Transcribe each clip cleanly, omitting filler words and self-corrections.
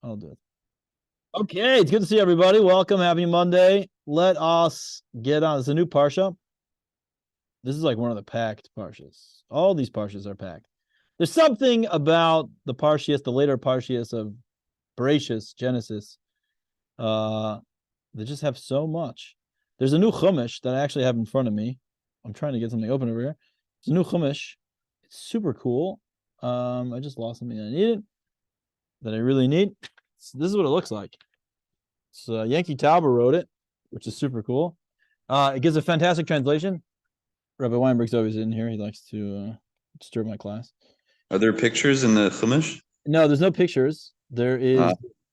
I'll do it. Okay, it's good to see everybody. Welcome. Happy Monday. Let us get on. It's a new Parsha. This is like one of the packed Parshas. All these Parshas are packed. There's something about the Parshias, the later Parshias of Bereshis, Genesis, they just have so much. There's a new Chumash that I actually have in front of me. I'm trying to get something open over here. It's a new Chumash. It's super cool. I just lost something I needed that I really need. So this is what it looks like. So Yankee Tauber wrote it, which is super cool. It gives a fantastic translation. Rabbi Weinberg's always in here. He likes to disturb my class. Are there pictures in the Chumash? No, there's no pictures. There is.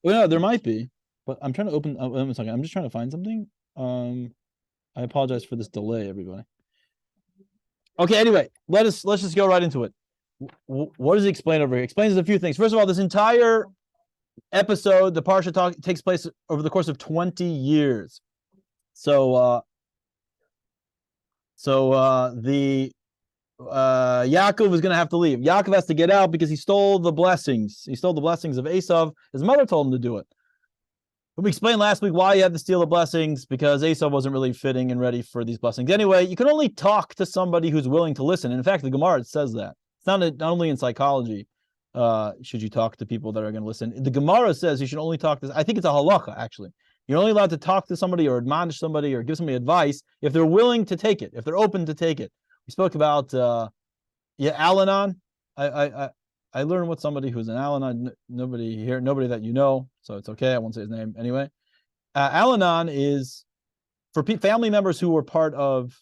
Well, no, there might be, but I'm trying to open. One second. I'm just trying to find something. I apologize for this delay, everybody. Okay. Anyway, let's just go right into it. What does he explain over here? He explains a few things. First of all, this entire episode, the Parsha takes place over the course of 20 years. So Yaakov is going to have to leave. Yaakov has to get out because he stole the blessings. He stole the blessings of Esav. His mother told him to do it. But we explained last week why he had to steal the blessings, because Esav wasn't really fitting and ready for these blessings. Anyway, you can only talk to somebody who's willing to listen. In fact, the Gemara says that. It's not only in psychology should you talk to people that are going to listen. The Gemara says you should only talk to, I think it's a halacha, actually. You're only allowed to talk to somebody or admonish somebody or give somebody advice if they're willing to take it, if they're open to take it. We spoke about Al-Anon. I learned with somebody who's an Al-Anon. Nobody here, nobody that you know, so it's okay. I won't say his name anyway. Al-Anon is for family members who were part of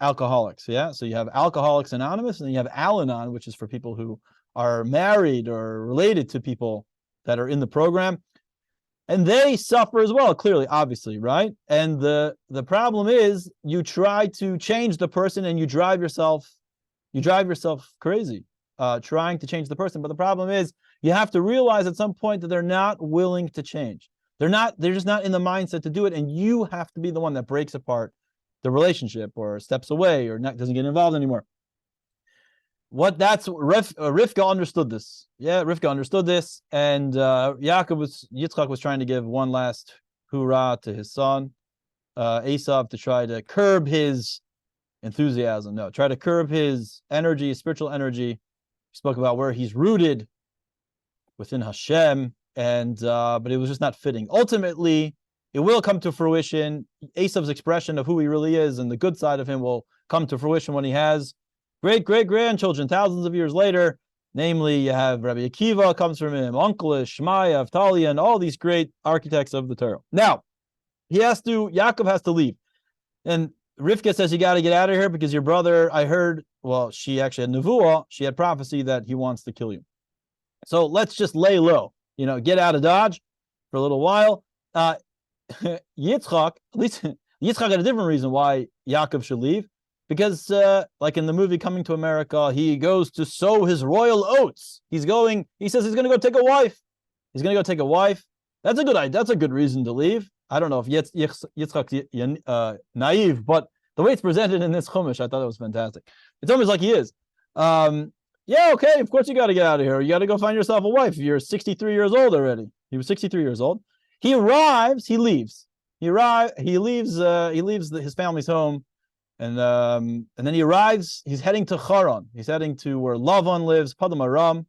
alcoholics. Yeah, so you have Alcoholics Anonymous, and then you have Al-Anon, which is for people who are married or related to people that are in the program. And they suffer as well, clearly, obviously, right? And the problem is you try to change the person and you drive yourself crazy, trying to change the person. But the problem is you have to realize at some point that they're not willing to change. They're just not in the mindset to do it. And you have to be the one that breaks apart the relationship or steps away or doesn't get involved anymore. Rivka understood this. Yeah, Rivka understood this, and Yitzchak was trying to give one last hoorah to his son, Esav, to try to curb his enthusiasm. No, try to curb his energy, his spiritual energy. He spoke about where he's rooted within Hashem, and but it was just not fitting. Ultimately, it will come to fruition. Esav's expression of who he really is and the good side of him will come to fruition when he has great-great-grandchildren thousands of years later. Namely, you have Rabbi Akiva comes from him, Onkelos, Shmaya, Avtalia, and all these great architects of the Torah. Now, Yaakov has to leave. And Rivka says, you got to get out of here because your brother, I heard, well, she actually had nevuah, she had prophecy that he wants to kill you. So let's just lay low, get out of Dodge for a little while. Yitzchak, at least Yitzchak had a different reason why Yaakov should leave. Because, like in the movie Coming to America, he goes to sow his royal oats. He says he's going to go take a wife. He's going to go take a wife. That's a good reason to leave. I don't know if Yitzchak's naive, but the way it's presented in this Chumash, I thought it was fantastic. It's almost like he is. Yeah, okay, of course you got to get out of here. You got to go find yourself a wife. You're 63 years old already. He was 63 years old. He arrives, he leaves. He leaves his family's home. And then he arrives, he's heading to Haran. He's heading to where Lavan lives, Padam Aram.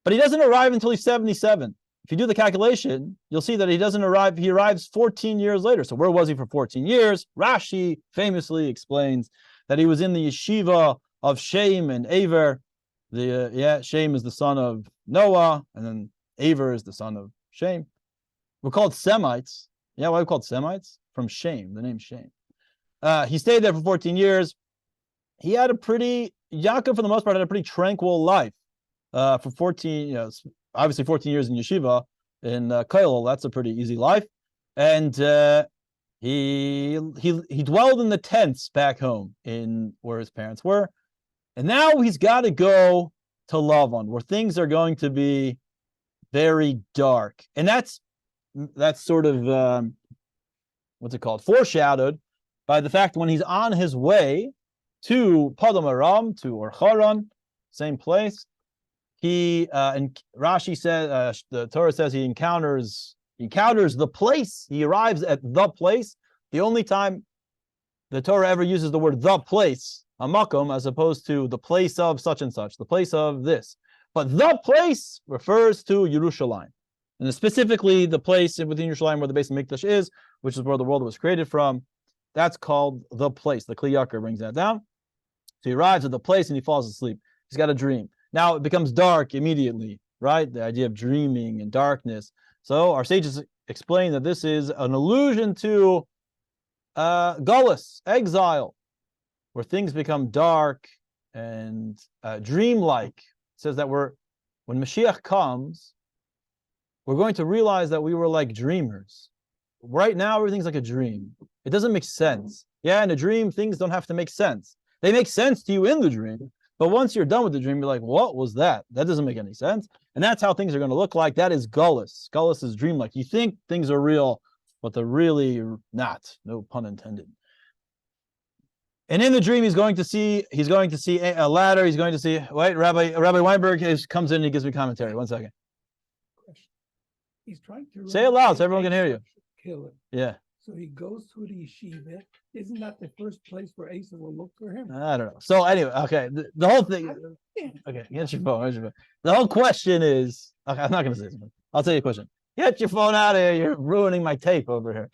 But he doesn't arrive until he's 77. If you do the calculation, you'll see that he doesn't arrive, he arrives 14 years later. So where was he for 14 years? Rashi famously explains that he was in the yeshiva of Shem and Aver. Shem is the son of Noah, and then Aver is the son of Shem. We're called Semites. Yeah, why are we called Semites? From Shem, the name Shem. He stayed there for 14 years. He had Yaakov, for the most part, had a pretty tranquil life. For 14, obviously 14 years in yeshiva, in Kollel, that's a pretty easy life. And he dwelled in the tents back home in where his parents were. And now he's got to go to Lavan, where things are going to be very dark. And that's sort of, what's it called? Foreshadowed by the fact when he's on his way to Padam Aram, to Haran, same place, And Rashi says, the Torah says he encounters the place. He arrives at the place. The only time the Torah ever uses the word the place, hamakom, as opposed to the place of such and such, the place of this. But the place refers to Yerushalayim. And specifically the place within Yerushalayim where the Beis Hamikdash is, which is where the world was created from. That's called the place. The Kli Yakar brings that down. So he arrives at the place and he falls asleep. He's got a dream. Now it becomes dark immediately, right? The idea of dreaming and darkness. So our sages explain that this is an allusion to Gullus, exile, where things become dark and dreamlike. It says that when Mashiach comes, we're going to realize that we were like dreamers. Right now, everything's like a dream. It doesn't make sense. Yeah, in a dream, things don't have to make sense. They make sense to you in the dream, but once you're done with the dream, you're like, what was that? That doesn't make any sense. And that's how things are going to look like. That is Gullus. Gullus is dreamlike. You think things are real, but they're really not. No pun intended. And in the dream, he's going to see a ladder. He's going to see. Wait, Rabbi Weinberg comes in and he gives me commentary. 1 second. He's trying to say it loud so everyone can hear you. Kill him. Yeah. So he goes to the yeshiva. Isn't that the first place where Asa will look for him? I don't know. So anyway, okay, the whole thing. Okay, get your phone. The whole question is. Okay, I'm not going to say something. I'll tell you a question. Get your phone out of here. You're ruining my tape over here.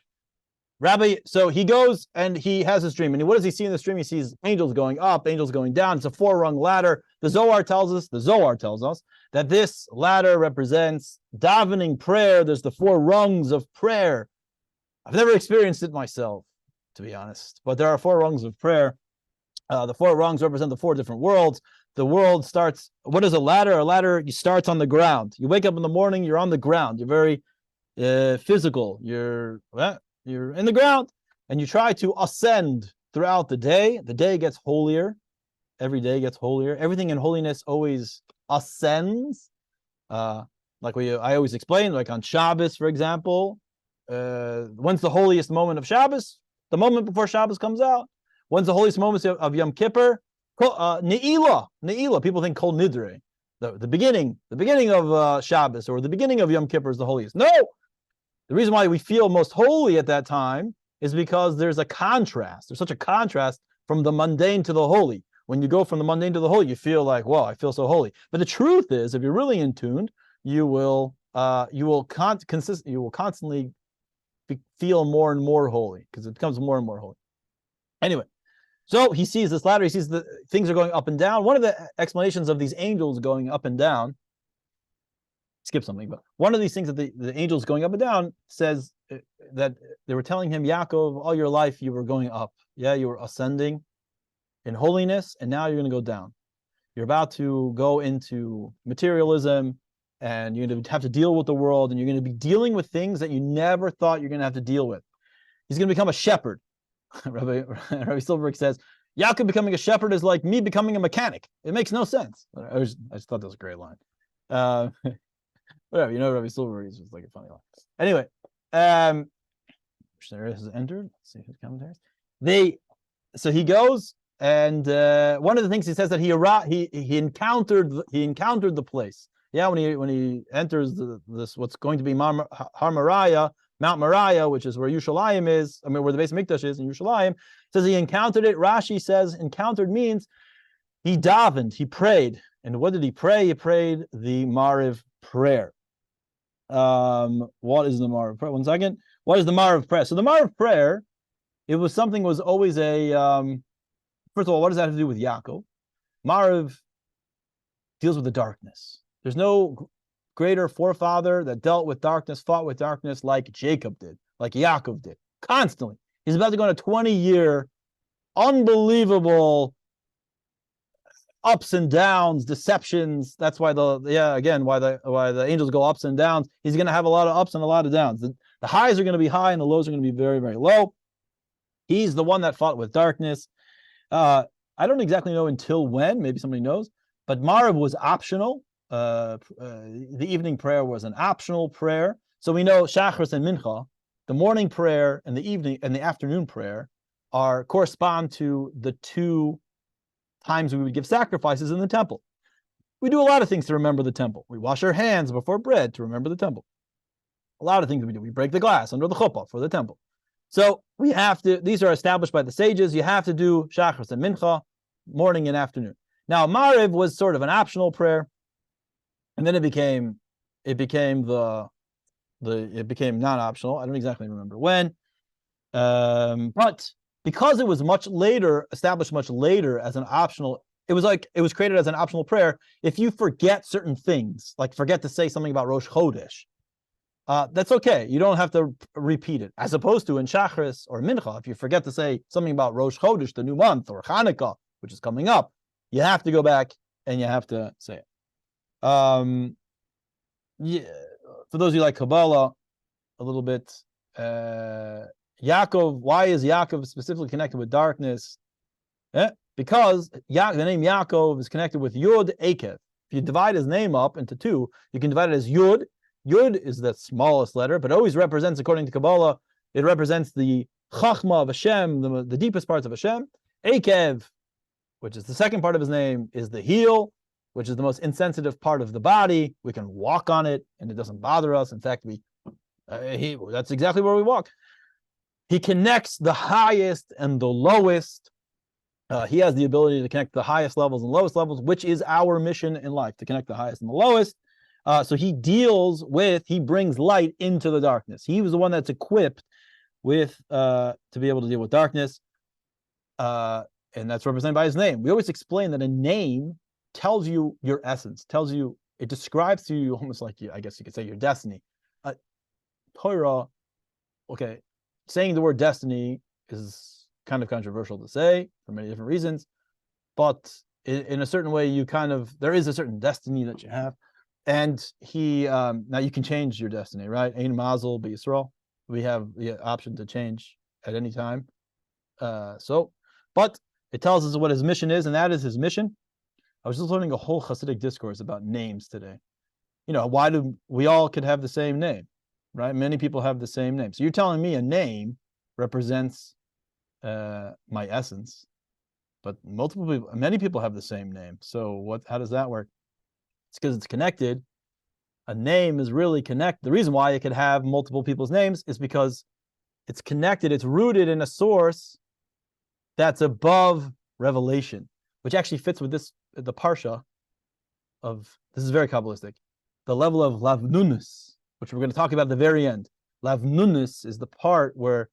Rabbi, so he goes and he has this dream. And what does he see in this dream? He sees angels going up, angels going down. It's a 4-rung ladder. The Zohar tells us that this ladder represents davening prayer. There's the 4 rungs of prayer. I've never experienced it myself, to be honest. But there are 4 rungs of prayer. The 4 rungs represent the 4 different worlds. The world starts. What is a ladder? A ladder starts on the ground. You wake up in the morning. You're on the ground. You're very physical. You're in the ground, and you try to ascend throughout the day. The day gets holier. Every day gets holier. Everything in holiness always ascends. I always explain, like on Shabbos, for example. When's the holiest moment of Shabbos? The moment before Shabbos comes out. When's the holiest moment of Yom Kippur? Ne'ilah. People think Kol Nidre. The beginning of Shabbos or the beginning of Yom Kippur is the holiest. No! The reason why we feel most holy at that time is because there's a contrast. There's such a contrast from the mundane to the holy. When you go from the mundane to the holy, you feel like, wow, I feel so holy. But the truth is, if you're really in tune, you will constantly feel more and more holy because it becomes more and more holy. Anyway, so he sees this ladder. He sees the things are going up and down. One of the explanations of these angels going up and down, skip something, but one of these things that the angels going up and down says that they were telling him, Yaakov, all your life you were going up. Yeah, you were ascending in holiness, and now you're going to go down. You're about to go into materialism, and you're going to have to deal with the world, and you're going to be dealing with things that you never thought you're going to have to deal with. He's going to become a shepherd. Rabbi Silverberg says, Yaakov becoming a shepherd is like me becoming a mechanic. It makes no sense. I just thought that was a great line. Whatever, Rabbi Silverberg is just like a funny line. Anyway, there has entered. Let's see his commentaries. So he goes, and one of the things he says that he encountered the place. Yeah, when he enters this what's going to be Har Moriah, Mount Moriah, which is where Yerushalayim is. I mean, where the Beis Hamikdash is in Yerushalayim. Says he encountered it. Rashi says encountered means he davened, he prayed, and what did he pray? He prayed the Mariv prayer. What is the Mariv prayer? 1 second. What is the Mariv prayer? So the Mariv prayer, was always a. First of all, what does that have to do with Yaakov? Mariv deals with the darkness. There's no greater forefather that dealt with darkness, fought with darkness like Jacob did, like Yaakov did, constantly. He's about to go on a 20-year, unbelievable ups and downs, deceptions. That's why why the angels go ups and downs. He's going to have a lot of ups and a lot of downs. The highs are going to be high and the lows are going to be very, very low. He's the one that fought with darkness. I don't exactly know until when. Maybe somebody knows. But Mariv was optional. The evening prayer was an optional prayer. So we know Shachris and Mincha, the morning prayer and the evening and the afternoon prayer correspond to the 2 times we would give sacrifices in the temple. We do a lot of things to remember the temple. We wash our hands before bread to remember the temple. A lot of things we do. We break the glass under the chuppah for the temple. So we have to, these are established by the sages. You have to do Shachris and Mincha, morning and afternoon. Now, Mariv was sort of an optional prayer, and then it became non-optional. I don't exactly remember when. But because it was established much later as an optional, it was created as an optional prayer. If you forget certain things, like forget to say something about Rosh Chodesh, that's okay. You don't have to repeat it. As opposed to in Shachris or Mincha, if you forget to say something about Rosh Chodesh, the new month, or Hanukkah, which is coming up, you have to go back and you have to say it. Yeah, for those of you like Kabbalah, a little bit. Yaakov, why is Yaakov specifically connected with darkness? Because the name Yaakov is connected with Yud Akev. If you divide his name up into two, you can divide it as Yud. Yud is the smallest letter, but always represents, according to Kabbalah, it represents the Chachma of Hashem, the deepest parts of Hashem. Akev, which is the second part of his name, is the heel, which is the most insensitive part of the body. We can walk on it, and it doesn't bother us. In fact, that's exactly where we walk. He connects the highest and the lowest. He has the ability to connect the highest levels and lowest levels, which is our mission in life, to connect the highest and the lowest. So he brings light into the darkness. He was the one that's equipped with to be able to deal with darkness. And that's represented by his name. We always explain that a name tells you your essence, it describes to you almost like, I guess you could say, your destiny. Torah, okay, saying the word destiny is kind of controversial to say for many different reasons, but in a certain way, there is a certain destiny that you have. And now you can change your destiny, right? Ein Mazel B'Yisrael. We have the option to change at any time. But it tells us what his mission is, and that is his mission. I was just learning a whole Hasidic discourse about names today. Why do we all could have the same name, right? Many people have the same name. So you're telling me a name represents my essence, but many people have the same name. So how does that work? It's because it's connected. A name is really connected. The reason why it could have multiple people's names is because it's connected. It's rooted in a source that's above revelation, which actually fits with the parsha this is very Kabbalistic, the level of lavnunus, which we're going to talk about at the very end. Lavnunus is the part where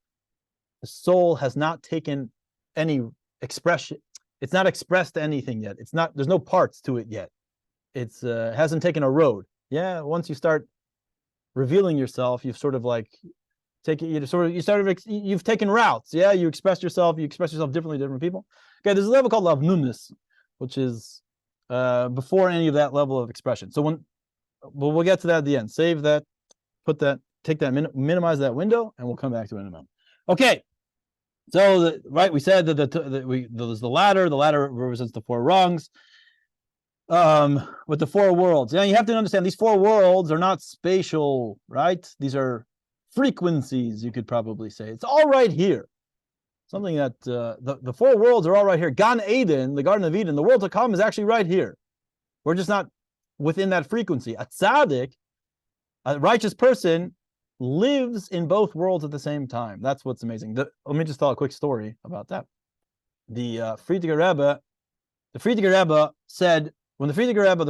the soul has not taken any expression. It's not expressed anything yet. There's no parts to it yet. It's hasn't taken a road. Yeah, once you start revealing yourself, you've sort of like you've taken routes. Yeah, you express yourself differently to different people. Okay, there's a level called lavnunus, which is before any of that level of expression. So we'll get to that at the end. Save that, minimize that window, and we'll come back to it in a moment. Okay, so we said that there's the ladder. The ladder represents the four rungs. With the four worlds. You have to understand these four worlds are not spatial, right? These are frequencies, you could probably say. It's all right here. Something that the four worlds are all right here. Gan Eden, the Garden of Eden, the world to come is actually right here. We're just not within that frequency. A tzaddik, a righteous person, lives in both worlds at the same time. That's what's amazing. Let me just tell a quick story about that. The Frierdiker Rebbe said, when the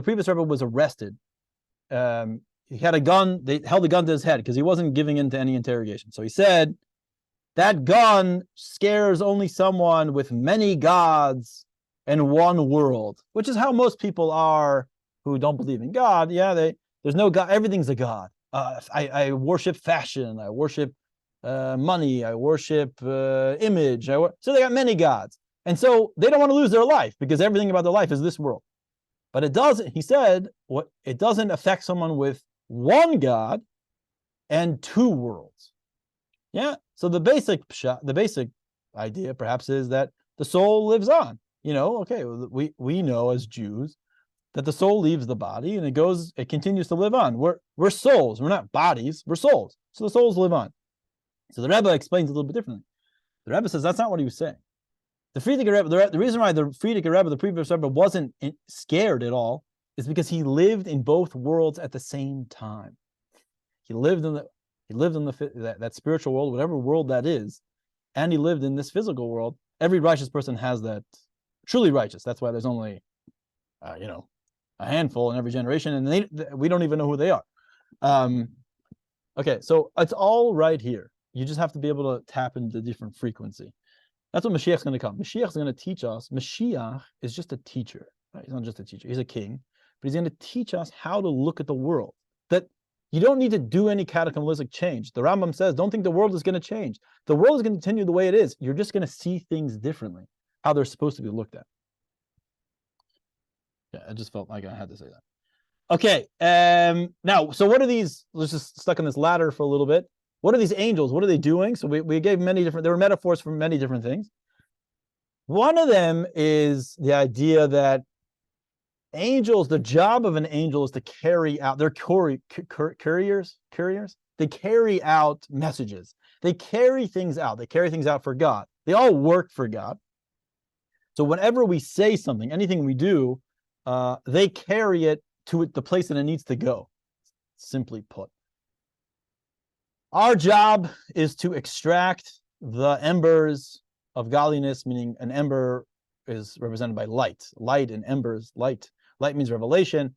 previous Rebbe was arrested, he had a gun. They held a gun to his head because he wasn't giving in to any interrogation. So he said, that gun scares only someone with many gods and one world, which is how most people are who don't believe in God. Yeah, there's no God. Everything's a God. I worship fashion. I worship money. I worship image. So they got many gods. And so they don't want to lose their life because everything about their life is this world. But it doesn't, he said, it doesn't affect someone with one God and two worlds. Yeah. So the basic idea perhaps is that the soul lives on. Okay, we know as Jews that the soul leaves the body and it continues to live on. We're souls, we're not bodies, we're souls. So the souls live on. So the Rebbe explains a little bit differently. The Rebbe says that's not what he was saying. The Frierdiker Rebbe, the reason why the Frierdiker Rebbe, the previous Rebbe, wasn't scared at all is because he lived in both worlds at the same time. He lived in that spiritual world, whatever world that is, and he lived in this physical world. Every righteous person has that, truly righteous. That's why there's only, a handful in every generation, and we don't even know who they are. Okay, so it's all right here. You just have to be able to tap into the different frequency. That's what Mashiach's going to come. Mashiach is going to teach us. Mashiach is just a teacher. Right? He's not just a teacher. He's a king. But he's going to teach us how to look at the world. That you don't need to do any cataclysmic change. The Rambam says, don't think the world is going to change. The world is going to continue the way it is. You're just going to see things differently, how they're supposed to be looked at. Yeah, I just felt like I had to say that. Okay, now, so what are these? Let's just stuck on this ladder for a little bit. What are these angels? What are they doing? So we gave many different, there were metaphors for many different things. One of them is the idea that angels, the job of an angel is to carry out, they're couriers. They carry out messages. They carry things out. They carry things out for God. They all work for God. So whenever we say something, anything we do, they carry it to the place that it needs to go, simply put. Our job is to extract the embers of godliness, meaning an ember is represented by light. Light and embers, light. Light means revelation.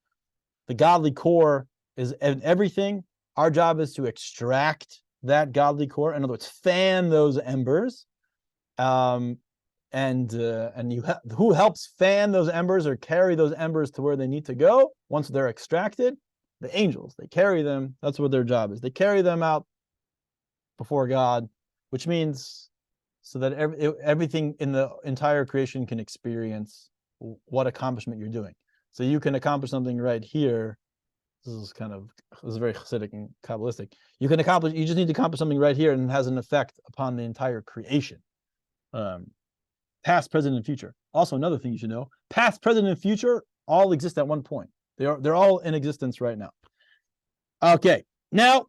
The godly core is everything. Our job is to extract that godly core. In other words, fan those embers. Who helps fan those embers or carry those embers to where they need to go once they're extracted? The angels. They carry them. That's what their job is. They carry them out before God, which means so that everything in the entire creation can experience what accomplishment you're doing. So you can accomplish something right here. This is very Hasidic and Kabbalistic. You just need to accomplish something right here, and it has an effect upon the entire creation. Past, present, and future. Also, another thing you should know, past, present, and future all exist at one point. They're all in existence right now. Okay, now,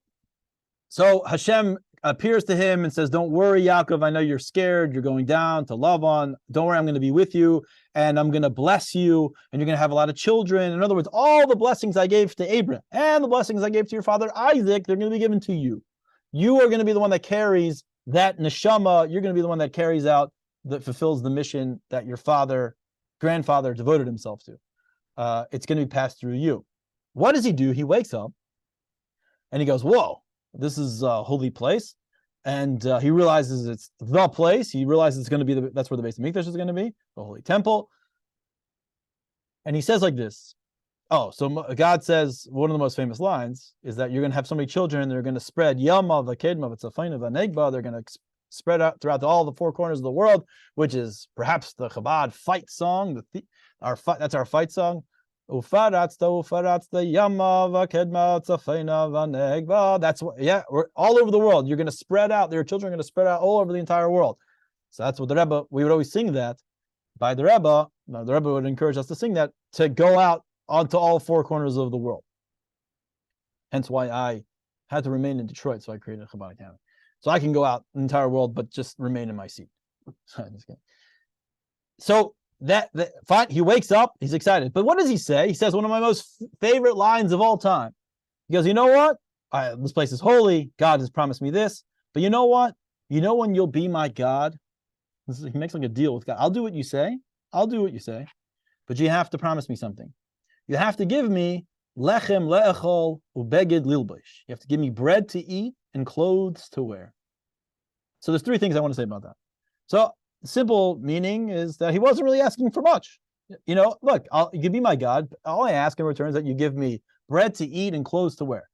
so Hashem appears to him and says, don't worry, Yaakov, I know you're scared. You're going down to Lavan. Don't worry, I'm going to be with you, and I'm going to bless you, and you're going to have a lot of children. In other words, all the blessings I gave to Abraham and the blessings I gave to your father Isaac, they're going to be given to you. You are going to be the one that carries that neshama. You're going to be the one that carries out, that fulfills the mission that your grandfather devoted himself to. It's going to be passed through you. What does he do? He wakes up and he goes, whoa, this is a holy place. And he realizes it's the place. He realizes it's going to be, that's where the Beis Hamikdash is going to be, the holy temple. And he says like this. Oh, so God says, one of the most famous lines is that you're going to have so many children, and they're going to spread Yama, Vakedma, Tzafayna, Vanegba. They're going to spread out throughout all the four corners of the world, which is perhaps the Chabad fight song. That's our fight song. That's what, yeah, we're all over the world. You're going to spread out. Your children are going to spread out all over the entire world. So that's what the Rebbe, we would always sing that by the Rebbe. Now, the Rebbe would encourage us to sing that, to go out onto all four corners of the world. Hence why I had to remain in Detroit, so I created a Chabad Academy. So I can go out the entire world, but just remain in my seat. So fine, he wakes up, he's excited. But what does he say? He says one of my most favorite lines of all time. He goes, you know what? This place is holy. God has promised me this. But you know what? You know when you'll be my God? He makes like a deal with God. I'll do what you say. I'll do what you say. But you have to promise me something. You have to give me lechem le'echol ubeged lilbosh. You have to give me bread to eat and clothes to wear. So there's three things I want to say about that. So simple meaning is that he wasn't really asking for much. You know, look, you can be my God. All I ask in return is that you give me bread to eat and clothes to wear.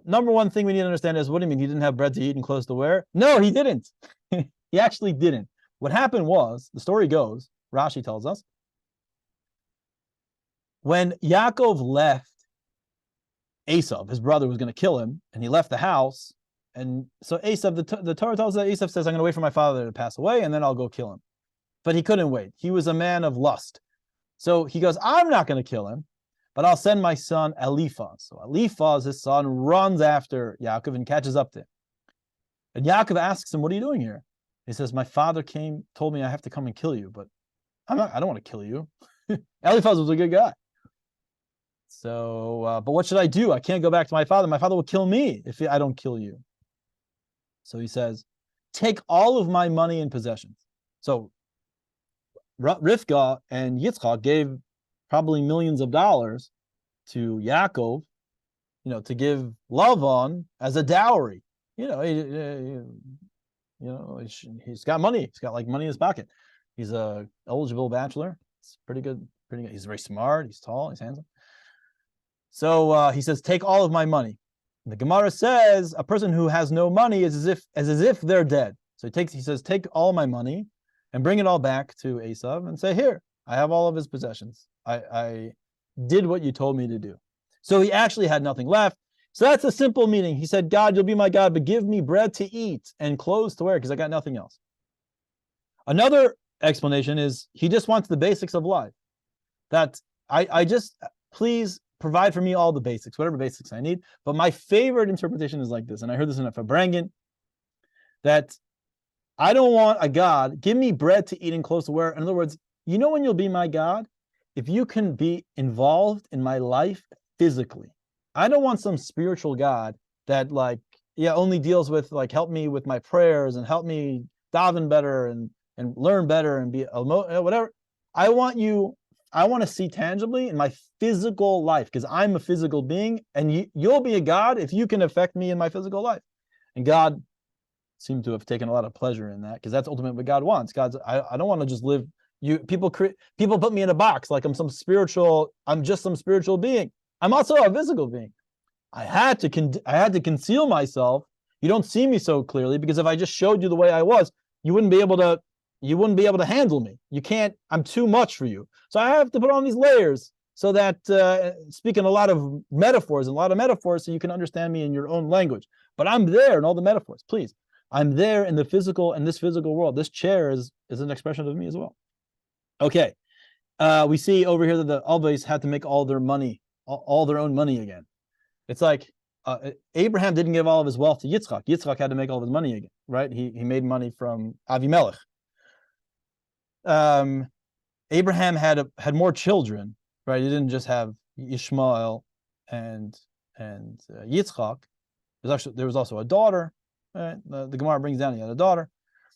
Number one thing we need to understand is, what do you mean he didn't have bread to eat and clothes to wear? No, he didn't. He actually didn't. What happened was, the story goes, Rashi tells us, when Yaakov left Esav, his brother was going to kill him, and he left the house. And so Esav, the Torah tells us that Esav says, I'm going to wait for my father to pass away, and then I'll go kill him. But he couldn't wait. He was a man of lust. So he goes, I'm not going to kill him, but I'll send my son Eliphaz. So Eliphaz, his son, runs after Yaakov and catches up to him. And Yaakov asks him, what are you doing here? He says, my father told me I have to come and kill you, but I don't want to kill you. Eliphaz was a good guy. So, but what should I do? I can't go back to my father. My father will kill me if I don't kill you. So he says, take all of my money and possessions. So Rivka and Yitzchak gave probably millions of dollars to Yaakov, to give Lavan as a dowry. He's got money. He's got like money in his pocket. He's a eligible bachelor. It's pretty good. Pretty good. He's very smart. He's tall. He's handsome. So he says, take all of my money. And the Gemara says a person who has no money is as if they're dead. So he says, take all my money and bring it all back to Esav and say, here, I have all of his possessions. I did what you told me to do. So he actually had nothing left. So that's a simple meaning. He said, God, you'll be my God, but give me bread to eat and clothes to wear because I got nothing else. Another explanation is he just wants the basics of life. That I just, please provide for me all the basics, whatever basics I need. But my favorite interpretation is like this, and I heard this in a Fabrangan, that I don't want a God, give me bread to eat and clothes to wear. In other words, when you'll be my God? If you can be involved in my life physically. I don't want some spiritual God that only deals with help me with my prayers and help me daven better and learn better and be whatever. I want to see tangibly in my physical life because I'm a physical being, and you'll be a God if you can affect me in my physical life. And God seemed to have taken a lot of pleasure in that because that's ultimately what God wants. I don't want to just live. People put me in a box like I'm just some spiritual being. I'm also a physical being. I had to conceal myself. You don't see me so clearly because if I just showed you the way I was, you wouldn't be able to handle me. You can't. I'm too much for you. So I have to put on these layers so that speaking a lot of metaphors so you can understand me in your own language. But I'm there in all the metaphors. Please, I'm there in the physical and this physical world. This chair is an expression of me as well. Okay, we see over here that the Alvais had to make all their money, all their own money again. It's like Abraham didn't give all of his wealth to Yitzchak. Yitzchak had to make all of his money again, right? He made money from Avimelech. Abraham had more children, right? He didn't just have Ishmael and Yitzchak. There was also a daughter. Right? The Gemara brings down he had a daughter,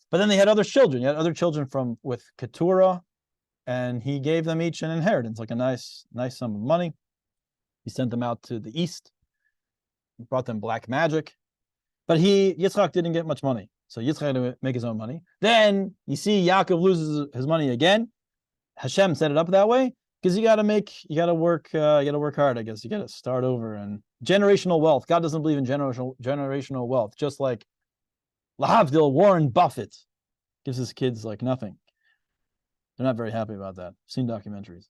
but then they had other children. He had other children with Keturah, and he gave them each an inheritance, like a nice sum of money. He sent them out to the east. He brought them black magic, but Yitzchak didn't get much money. So Yitzchak had to make his own money. Then you see Yaakov loses his money again. Hashem set it up that way because you got to work hard. I guess you got to start over. And generational wealth. God doesn't believe in generational wealth. Just like Lahavdil, Warren Buffett gives his kids like nothing. They're not very happy about that. I've seen documentaries.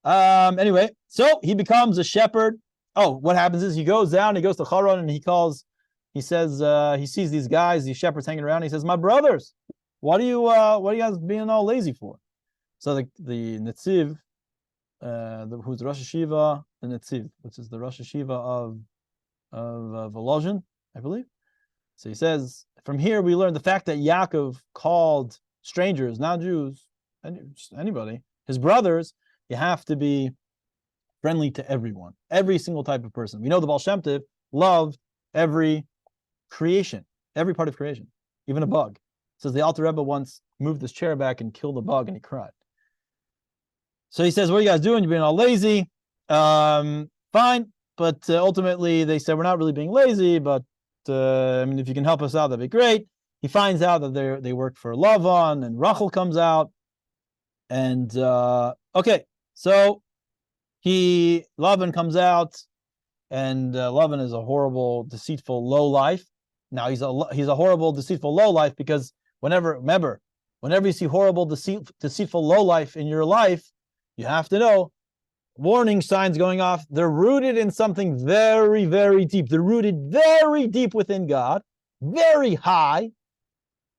Anyway, so he becomes a shepherd. Oh, what happens is he goes down, he goes to Charon, and he says, he sees these guys, these shepherds hanging around. He says, my brothers, what are you guys being all lazy for? So the Netziv, who's the Rosh Hashiva, the Netziv, which is the Rosh Hashiva of Volozhin, I believe. So he says, from here we learn the fact that Yaakov called strangers, not Jews, anybody, his brothers. You have to be friendly to everyone, every single type of person. We know the Baal Shem Tov loved every creation, every part of creation, even a bug. It says the Alter Rebbe once moved this chair back and killed a bug, and he cried. So he says, what are you guys doing? You're being all lazy. Fine. But ultimately, they said, we're not really being lazy, but if you can help us out, that'd be great. He finds out that they work for Lavan, and Rachel comes out. And, okay, so Lavan comes out, and Lavan is a horrible, deceitful lowlife. Now, he's a horrible, deceitful lowlife because whenever you see horrible, deceitful lowlife in your life, you have to know, warning signs going off, they're rooted in something very, very deep. They're rooted very deep within God, very high,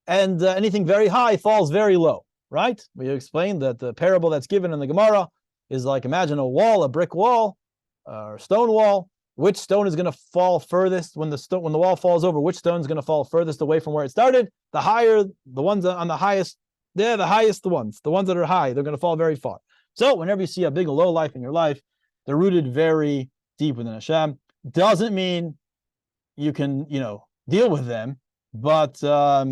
and anything very high falls very low, right? We explained that the parable that's given in the Gemara is like, imagine a brick wall, or stone wall. Which stone is going to fall furthest when the wall falls over? Which stone is going to fall furthest away from where it started? The higher, the ones on the highest, they're the highest ones. The ones that are high, they're going to fall very far. So whenever you see a big low life in your life, They're rooted very deep within Hashem. Doesn't mean you can, deal with them, but at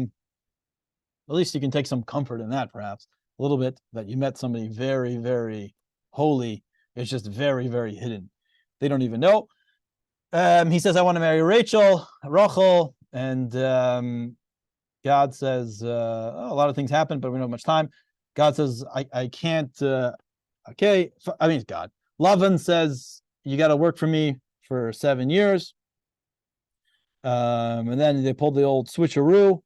least you can take some comfort in that, perhaps a little bit, that you met somebody very, very holy. It's just very, very hidden. They don't even know. He says, I want to marry Rachel, and God says, a lot of things happen, but we don't have much time. God says, I can't, okay. I mean, it's God. Lavan says, you got to work for me for 7 years. And then they pulled the old switcheroo.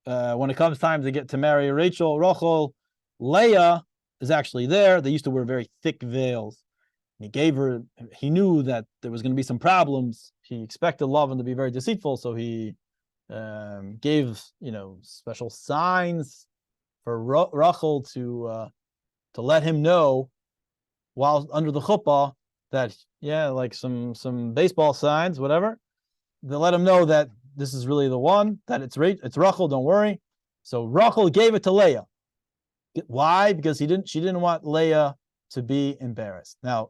When it comes time to get to marry Rachel, Leah is actually there. They used to wear very thick veils. He knew that there was going to be some problems. He expected Lavan to be very deceitful, so he gave, special signs for Rachel to let him know while under the chuppah that, like some baseball signs, whatever. They let him know that this is really the one, that it's Rachel, don't worry. So Rachel gave it to Leah. Why? Because she didn't want Leah to be embarrassed. Now,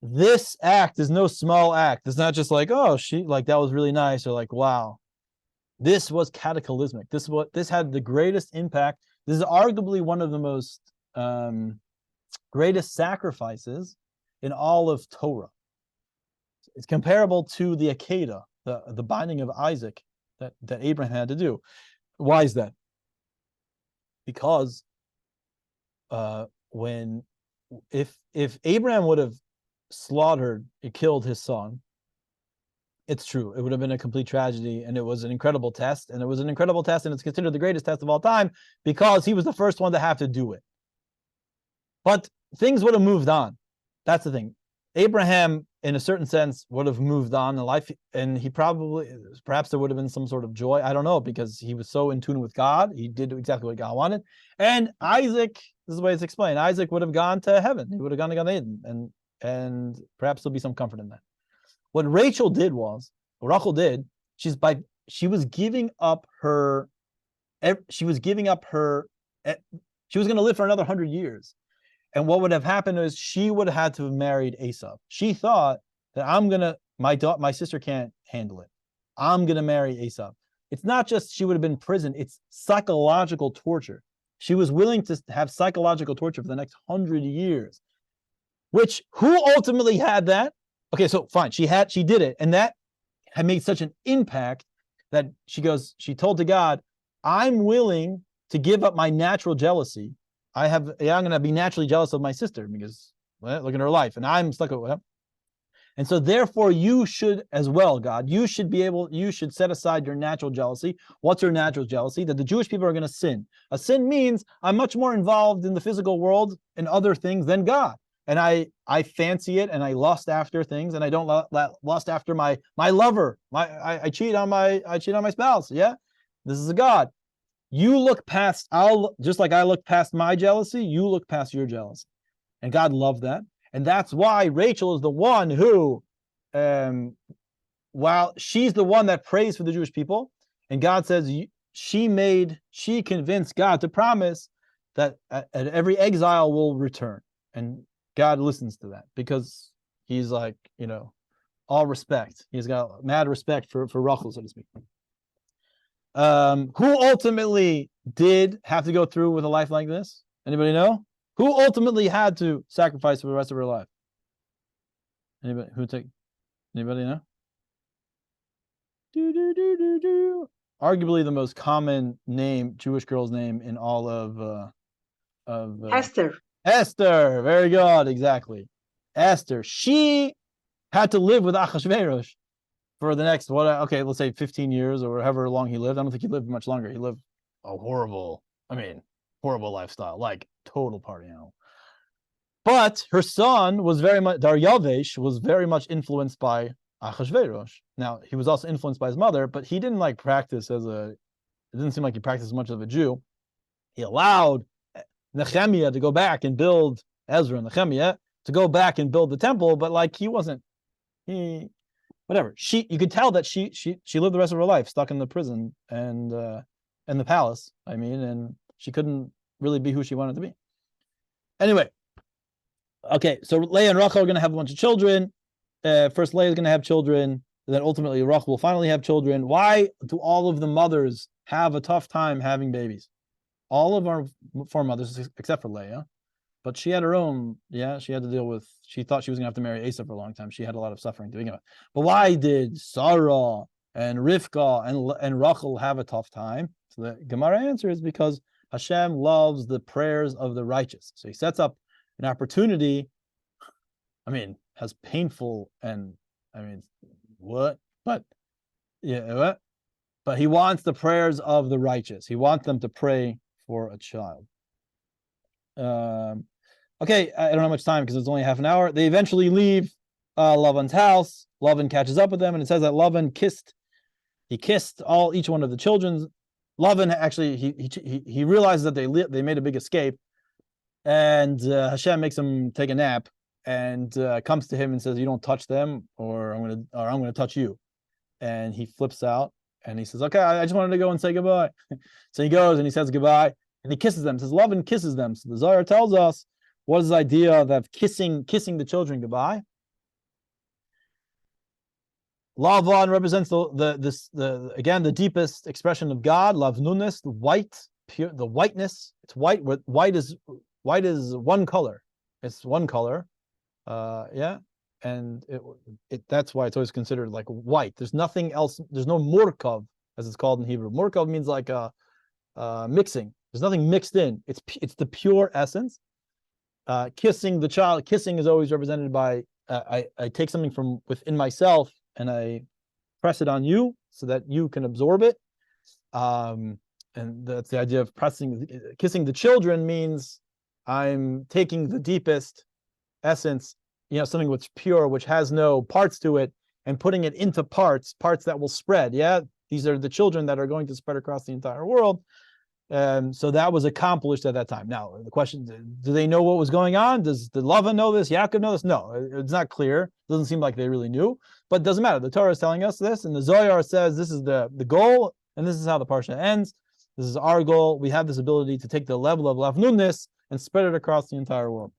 this act is no small act. It's not just like, oh, that was really nice, or like, wow. This was cataclysmic. This had the greatest impact. This is arguably one of the most greatest sacrifices in all of Torah. It's comparable to the Akedah, the binding of Isaac that Abraham had to do. Why is that? Because if Abraham would have killed his son, it's true, it would have been a complete tragedy, and it was an incredible test, and it's considered the greatest test of all time because he was the first one to have to do it. But things would have moved on. That's the thing. Abraham, in a certain sense, would have moved on in life, and perhaps there would have been some sort of joy. I don't know, because he was so in tune with God. He did exactly what God wanted. And Isaac, this is the way it's explained, Isaac would have gone to heaven. He would have gone to Gan Eden, and perhaps there'll be some comfort in that. What Rachel did, she was giving up her, she was going to live for another 100 years. And what would have happened is she would have had to have married Esau. She thought that my sister can't handle it. I'm going to marry Esau. It's not just she would have been in prison, it's psychological torture. She was willing to have psychological torture for the next 100 years. Who ultimately had that? Okay, so fine, she did it, and that had made such an impact that she told to God, I'm willing to give up my natural jealousy. I'm going to be naturally jealous of my sister because, look at her life, and I'm stuck with her. And so therefore you should as well, God, you should set aside your natural jealousy. What's your natural jealousy? That the Jewish people are going to sin. A sin means I'm much more involved in the physical world and other things than God. And I fancy it, and I lust after things, and I don't lust after my lover. I cheat on my spouse. Yeah, this is a God. You look past. Just like I look past my jealousy, you look past your jealousy, and God loved that, and that's why Rachel is the one who, while she's the one that prays for the Jewish people, and God says she convinced God to promise that at every exile will return, and God listens to that because he's like, all respect. He's got mad respect for Rachel, so to speak. Who ultimately did have to go through with a life like this? Anybody know? Who ultimately had to sacrifice for the rest of her life? Anybody know? Arguably the most common Jewish girl's name in all of Esther. Esther, very good, exactly. Esther, she had to live with Achashverosh for the next, let's say 15 years or however long he lived. I don't think he lived much longer. He lived a horrible lifestyle, like total party animal. But her son was Daryavesh was very much influenced by Achashverosh. Now, he was also influenced by his mother, but he didn't practice it didn't seem like he practiced as much of a Jew. He allowed Nehemiah to go back and build, Ezra and Nehemiah to go back and build the temple, but you could tell that she lived the rest of her life stuck in the prison and the palace, and she couldn't really be who she wanted to be. Anyway, Okay, so Leah and Rachel are going to have a bunch of children. First, Leah is going to have children. Then ultimately, Rachel will finally have children. Why do all of the mothers have a tough time having babies? All of our four mothers, except for Leah, but she had her own. Yeah, she had to deal with. She thought she was going to have to marry Asa for a long time. She had a lot of suffering doing it. But why did Sarah and Rivka and Rachel have a tough time? So the Gemara answer is because Hashem loves the prayers of the righteous. So He sets up an opportunity. I mean, has painful and what? But yeah, what? But He wants the prayers of the righteous. He wants them to pray for a child. Okay, I don't have much time because it's only half an hour. They eventually leave Lavan's house. Lavan catches up with them, and it says that Lavan kissed each one of the children. Lavan actually he realizes that they made a big escape, and Hashem makes him take a nap, and comes to him and says, "You don't touch them, or I'm gonna touch you." And he flips out, and he says, "Okay, I just wanted to go and say goodbye." So he goes and he says goodbye, and he kisses them. Says Lavan kisses them. So the Zohar tells us what is the idea of kissing the children goodbye. Lavan represents the deepest expression of God. Lavnunis, the whiteness. It's white. White is one color. It's one color. Yeah, and that's why it's always considered like white. There's nothing else. There's no murkav, as it's called in Hebrew. Murkav means like mixing. There's nothing mixed in. It's the pure essence. Kissing the child. Kissing is always represented by I take something from within myself and I press it on you so that you can absorb it. And that's the idea of kissing the children means I'm taking the deepest essence, something which pure, which has no parts to it, and putting it into parts that will spread. Yeah, these are the children that are going to spread across the entire world. So that was accomplished at that time. Now, the question, do they know what was going on? Did Lavan know this? Yaakov know this? No, it's not clear. It doesn't seem like they really knew, but it doesn't matter. The Torah is telling us this, and the Zohar says this is the goal, and this is how the parsha ends. This is our goal. We have this ability to take the level of lavnunnis and spread it across the entire world.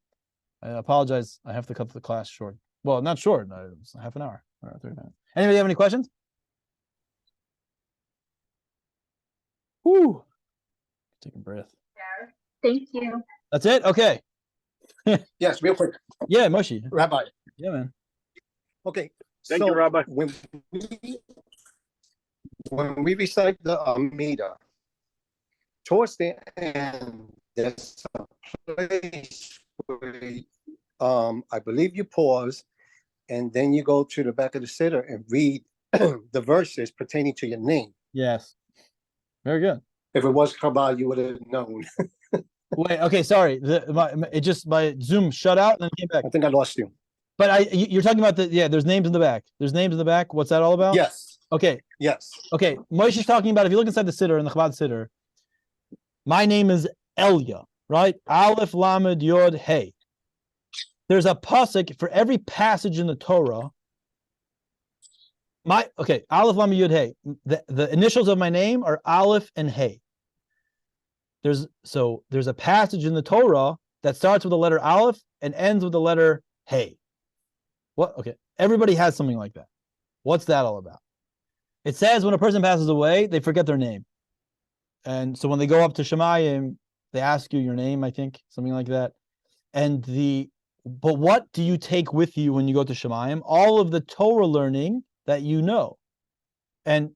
I apologize. I have to cut the class short. Well, not short. It's half an hour. 30 minutes. Anybody have any questions? Whoo. Take a breath. Thank you. That's it? Okay. Yes, real quick. Yeah, Moshe. Rabbi. Yeah, man. Okay. Thank you, Rabbi. When we recite the Amida, towards the end, there's a place where I believe you pause, and then you go to the back of the siddur and read the verses pertaining to your name. Yes. Very good. If it was Chabad, you would have known. Wait, okay, sorry. My Zoom shut out and then came back. I think I lost you. But you're talking about there's names in the back. There's names in the back. What's that all about? Yes. Okay. Yes. Okay. Moshe is talking about, if you look inside the siddur, in the Chabad siddur, my name is Elia, right? Aleph, Lamed, Yod, Hey. There's a pasuk for every passage in the Torah. Aleph, Lamed, Yod, Hey. The initials of my name are Aleph and Hey. There's a passage in the Torah that starts with the letter Aleph and ends with the letter Hey. What? Okay. Everybody has something like that. What's that all about? It says when a person passes away, they forget their name. And so when they go up to Shemayim, they ask you your name, I think, something like that. But what do you take with you when you go to Shemayim? All of the Torah learning that you know. And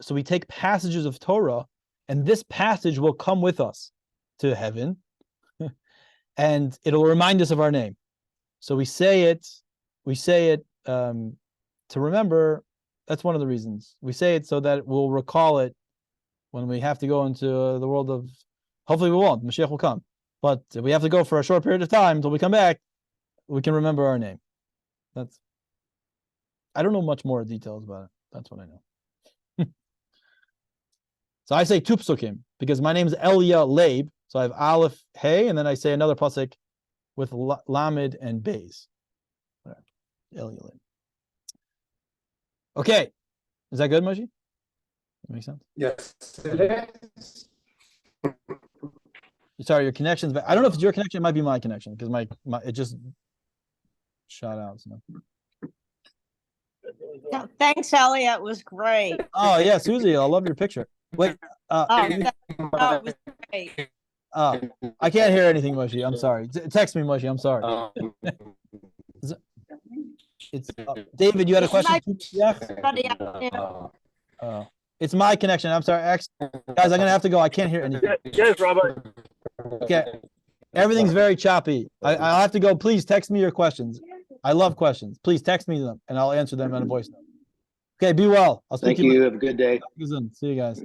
so we take passages of Torah, and this passage will come with us to heaven, and it'll remind us of our name. So we say it to remember. That's one of the reasons. We say it so that we'll recall it when we have to go into the world of, hopefully we won't, Mashiach will come. But we have to go for a short period of time until we come back, we can remember our name. I don't know much more details about it. That's what I know. So I say two psukim because my name is Elia Leib. So I have Aleph, Hey, and then I say another pasuk with Lamed and Beis. Elia Leib. Okay. Is that good, Moshe? That makes sense? Yes, it is. Sorry, your connection's back. I don't know if it's your connection. It might be my connection because my it just shot out. So. Thanks, Elliot. It was great. Oh yeah, Susie, I love your picture. Wait, Oh, it was great. I can't hear anything, Mushy. I'm sorry. Text me, Mushy. I'm sorry. It's David. You had a question? Yeah. It's my connection. I'm sorry, guys. I'm gonna have to go. I can't hear anything. Yes, Robert. Okay. Everything's very choppy. I'll have to go. Please text me your questions. I love questions. Please text me them and I'll answer them in a voice note. Okay, be well. I'll speak Thank to you. you. Have a good day. See you guys.